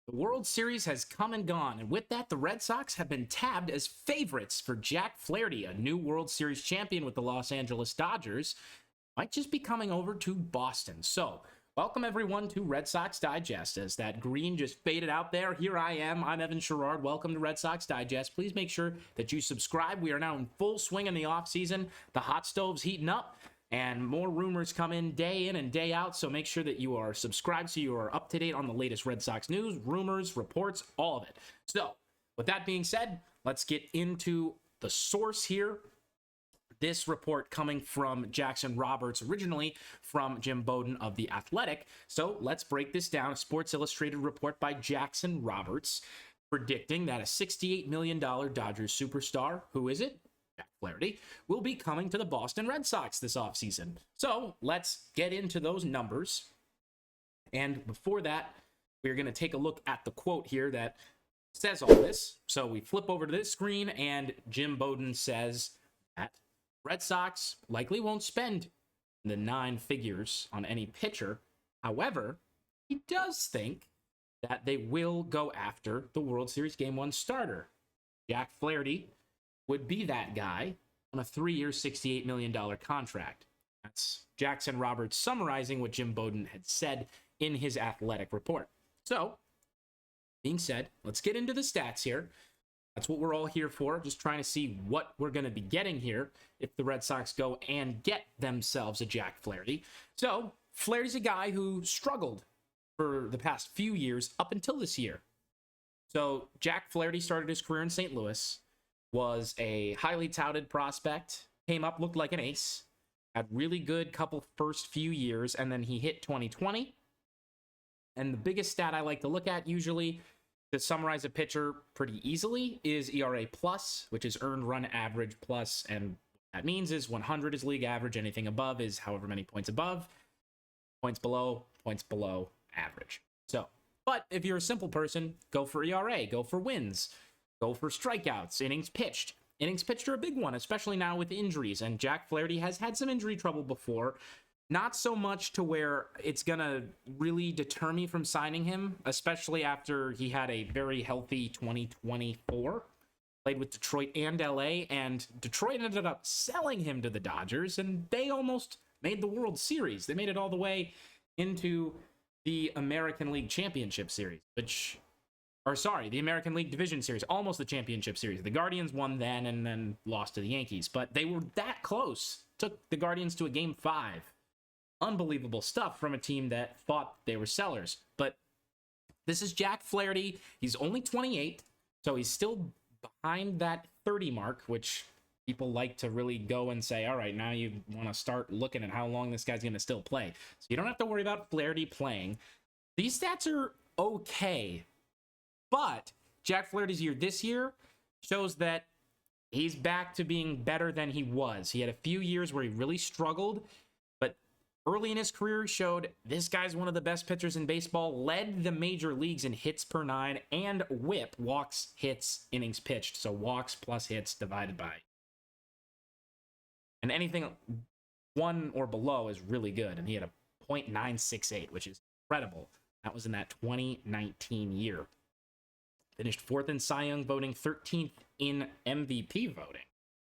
The World Series has come and gone, and with that, the Red Sox have been tabbed as favorites for Jack Flaherty, a new World Series champion with the Los Angeles Dodgers, might just be coming over to Boston. So, welcome everyone to Red Sox Digest. As that green just faded out there, here I am. I'm Evan Sharrard. Welcome to Red Sox Digest. Please make sure that you subscribe. We are now in full swing in the offseason. The hot stove's heating up, and more rumors come in and day out, so make sure that you are subscribed so you are up to date on the latest Red Sox news, rumors, reports, all of it. So, with that being said, let's get into the source here. This report coming from Jackson Roberts, originally from Jim Bowden of The Athletic. So let's break this down. A Sports Illustrated report by Jackson Roberts predicting that a $68 million Dodgers superstar, who is it? Jack Flaherty, will be coming to the Boston Red Sox this offseason. So let's get into those numbers. And before that, we're going to take a look at the quote here that says all this. So we flip over to this screen, and Jim Bowden says that Red Sox likely won't spend the 9 figures on any pitcher. However, he does think that they will go after the World Series Game 1 starter. Jack Flaherty would be that guy on a 3-year, $68 million contract. That's Jackson Roberts summarizing what Jim Bowden had said in his Athletic report. So, being said, let's get into the stats here. That's what we're all here for, just trying to see what we're going to be getting here if the Red Sox go and get themselves a Jack Flaherty. So, Flaherty's a guy who struggled for the past few years up until this year. So, Jack Flaherty started his career in St. Louis, was a highly touted prospect, came up, looked like an ace, had really good couple first few years, and then he hit 2020. And the biggest stat I like to look at usually to summarize a pitcher pretty easily is ERA plus, which is earned run average plus, and what that means is 100 is league average, anything above is however many points above, points below average. So, but if you're a simple person, go for ERA, go for wins, go for strikeouts, innings pitched. Innings pitched are a big one, especially now with injuries, and Jack Flaherty has had some injury trouble before. Not so much to where it's going to really deter me from signing him, especially after he had a very healthy 2024. Played with Detroit and LA, and Detroit ended up selling him to the Dodgers, and they almost made the World Series. They made it all the way into the American League Championship Series, the American League Division Series, almost the Championship Series. The Guardians won then and then lost to the Yankees, but they were that close. Took the Guardians to a Game 5. Unbelievable stuff from a team that thought they were sellers. But this is Jack Flaherty. He's only 28, so he's still behind that 30 mark, which people like to really go and say, all right, now you want to start looking at how long this guy's going to still play. So you don't have to worry about Flaherty playing. These stats are okay, but Jack Flaherty's year this year shows that he's back to being better than he was. He had a few years where he really struggled, but early in his career showed this guy's one of the best pitchers in baseball, led the major leagues in hits per 9 and whip, walks, hits, innings pitched. So walks plus hits divided by. And anything 1 or below is really good. And he had a .968, which is incredible. That was in that 2019 year. Finished 4th in Cy Young voting, 13th in MVP voting.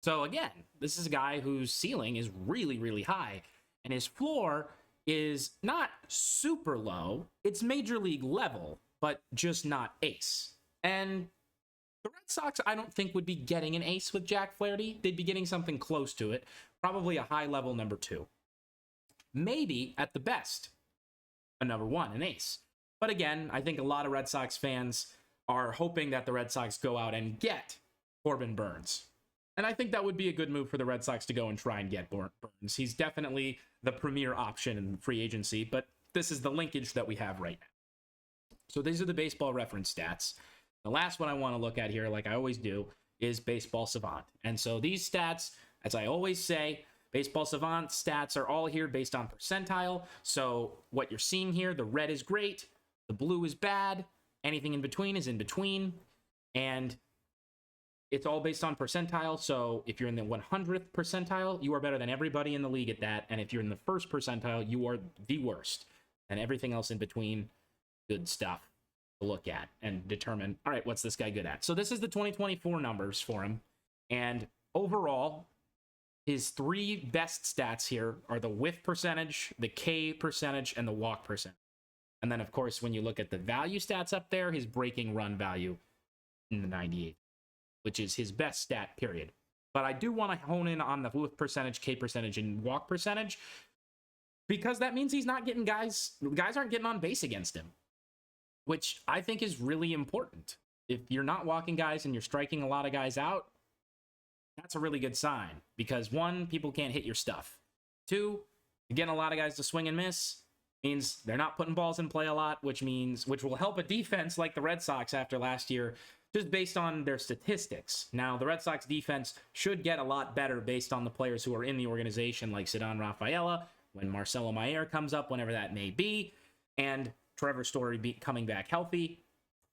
So again, this is a guy whose ceiling is really, really high. And his floor is not super low. It's major league level, but just not ace. And the Red Sox, I don't think, would be getting an ace with Jack Flaherty. They'd be getting something close to it. Probably a high-level number 2. Maybe, at the best, a number 1, an ace. But again, I think a lot of Red Sox fans are hoping that the Red Sox go out and get Corbin Burnes. And I think that would be a good move for the Red Sox to go and try and get Burnes. He's definitely the premier option in free agency, but this is the linkage that we have right now. So these are the Baseball Reference stats. The last one I want to look at here, like I always do, is Baseball Savant. And so these stats, as I always say, Baseball Savant stats are all here based on percentile. So what you're seeing here, the red is great, the blue is bad, anything in between is in between, and it's all based on percentile. So if you're in the 100th percentile, you are better than everybody in the league at that. And if you're in the first percentile, you are the worst. And everything else in between, good stuff. to look at and determine, all right, what's this guy good at? So this is the 2024 numbers for him. And overall, his three best stats here are the whiff percentage, the K percentage, and the walk percentage. And then, of course, when you look at the value stats up there, his breaking run value in the 98, which is his best stat, period. But I do want to hone in on the whiff percentage, K percentage, and walk percentage, because that means he's not getting guys aren't getting on base against him, which I think is really important. If you're not walking guys and you're striking a lot of guys out, that's a really good sign, because one, people can't hit your stuff. Two, you're getting a lot of guys to swing and miss, means they're not putting balls in play a lot, which will help a defense like the Red Sox after last year, just based on their statistics. Now, the Red Sox defense should get a lot better based on the players who are in the organization, like Ceddanne Rafaela, when Marcelo Mayer comes up, whenever that may be, and Trevor Story coming back healthy.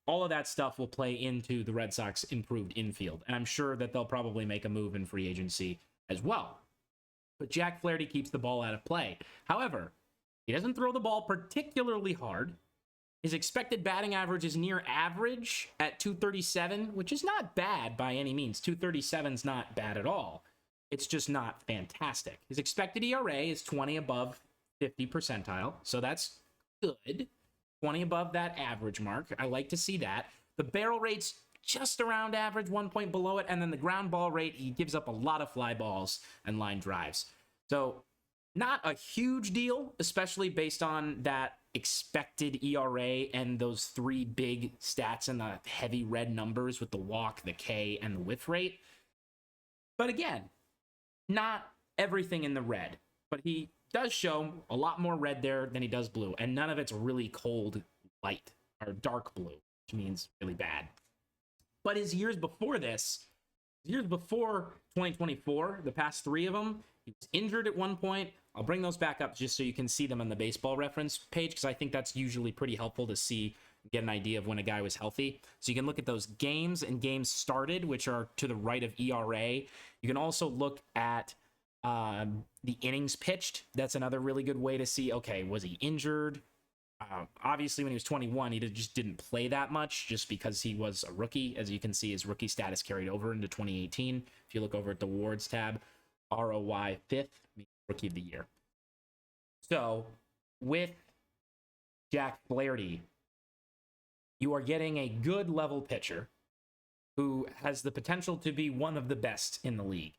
All of that stuff will play into the Red Sox improved infield, and I'm sure that they'll probably make a move in free agency as well. But Jack Flaherty keeps the ball out of play. However, he doesn't throw the ball particularly hard. His expected batting average is near average at 237, which is not bad by any means. 237 is not bad at all. It's just not fantastic. His expected ERA is 20 above 50 percentile, so that's good. 20 above that average mark. I like to see that. The barrel rate's just around average, 1 point below it, and then the ground ball rate, he gives up a lot of fly balls and line drives. So not a huge deal, especially based on that expected ERA and those three big stats in the heavy red numbers with the walk, the K, and the whiff rate. But again, not everything in the red, but he does show a lot more red there than he does blue, and none of it's really cold light or dark blue, which means really bad. But his years before this, years before 2024, the past three of them, he was injured at one point. I'll bring those back up just so you can see them on the baseball reference page, because I think that's usually pretty helpful to see, get an idea of when a guy was healthy. So you can look at those games and games started, which are to the right of ERA. You can also look at the innings pitched. That's another really good way to see, okay, was he injured? Obviously, when he was 21, he just didn't play that much just because he was a rookie. As you can see, his rookie status carried over into 2018. If you look over at the awards tab, ROY 5th, means Rookie of the Year. So with Jack Flaherty, you are getting a good level pitcher who has the potential to be one of the best in the league.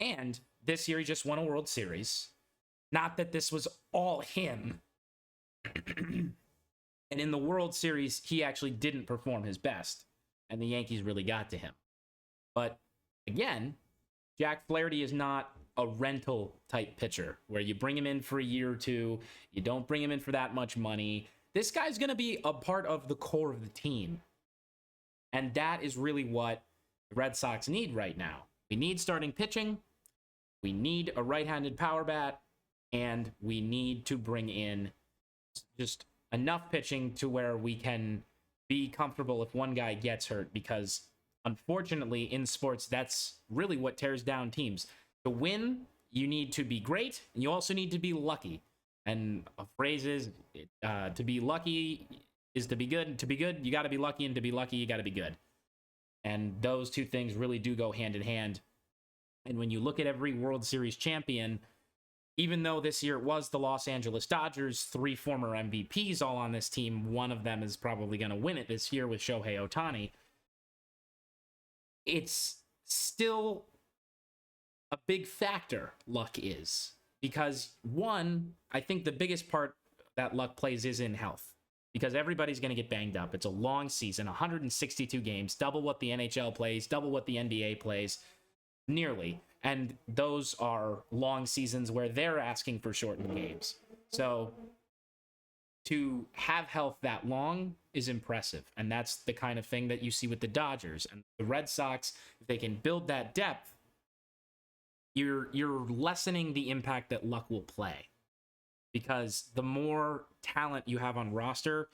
And this year he just won a World Series. Not that this was all him. And in the World Series, he actually didn't perform his best, and the Yankees really got to him. But again, Jack Flaherty is not a rental type pitcher where you bring him in for a year or two, you don't bring him in for that much money. This guy's going to be a part of the core of the team. And that is really what the Red Sox need right now. We need starting pitching, we need a right-handed power bat, and we need to bring in just enough pitching to where we can be comfortable if one guy gets hurt, because unfortunately in sports, that's really what tears down teams. To win, you need to be great, and you also need to be lucky. And a phrase is, to be lucky is to be good. To be good, you got to be lucky, and to be lucky, you got to be good. And those two things really do go hand in hand. And when you look at every World Series champion, even though this year it was the Los Angeles Dodgers, three former MVPs all on this team, one of them is probably going to win it this year with Shohei Ohtani, it's still a big factor, luck is. Because one, I think the biggest part that luck plays is in health. Because everybody's going to get banged up. It's a long season, 162 games, double what the NHL plays, double what the NBA plays, nearly. And those are long seasons where they're asking for shortened games. So to have health that long is impressive. And that's the kind of thing that you see with the Dodgers. And the Red Sox, if they can build that depth, you're lessening the impact that luck will play. Because the more talent you have on roster,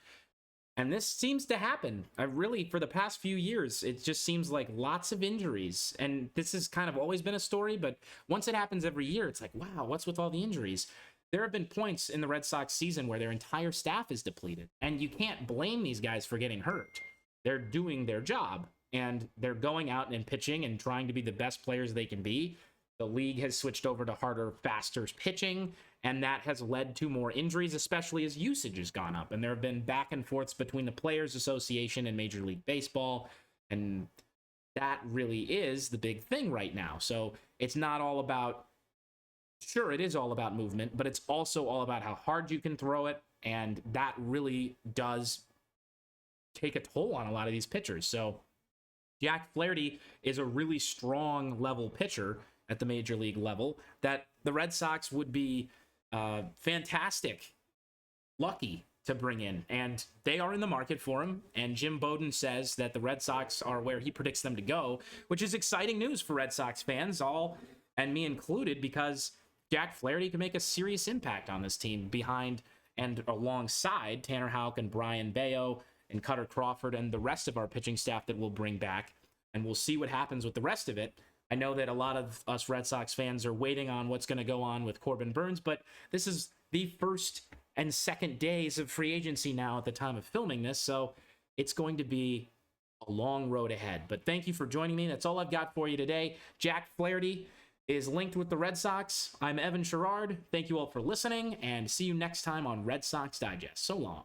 and this seems to happen, for the past few years, it just seems like lots of injuries. And this has kind of always been a story, but once it happens every year, it's like, wow, what's with all the injuries? there have been points in the Red Sox season where their entire staff is depleted, and you can't blame these guys for getting hurt. They're doing their job, and they're going out and pitching and trying to be the best players they can be. The league has switched over to harder, faster pitching, and that has led to more injuries, especially as usage has gone up. And there have been back and forths between the Players Association and Major League Baseball, and that really is the big thing right now. So it's not all about, sure, it is all about movement, but it's also all about how hard you can throw it, and that really does take a toll on a lot of these pitchers. So Jack Flaherty is a really strong level pitcher at the major league level that the Red Sox would be fantastic, lucky to bring in. And they are in the market for him. And Jim Bowden says that the Red Sox are where he predicts them to go, which is exciting news for Red Sox fans, all and me included, because Jack Flaherty can make a serious impact on this team behind and alongside Tanner Houck and Brayan Bello and Cutter Crawford and the rest of our pitching staff that we'll bring back. And we'll see what happens with the rest of it. I know that a lot of us Red Sox fans are waiting on what's going to go on with Corbin Burnes, but this is the first and second days of free agency now at the time of filming this, so it's going to be a long road ahead. But thank you for joining me. That's all I've got for you today. Jack Flaherty is linked with the Red Sox. I'm Evan Sharrard. Thank you all for listening, and see you next time on Red Sox Digest. So long.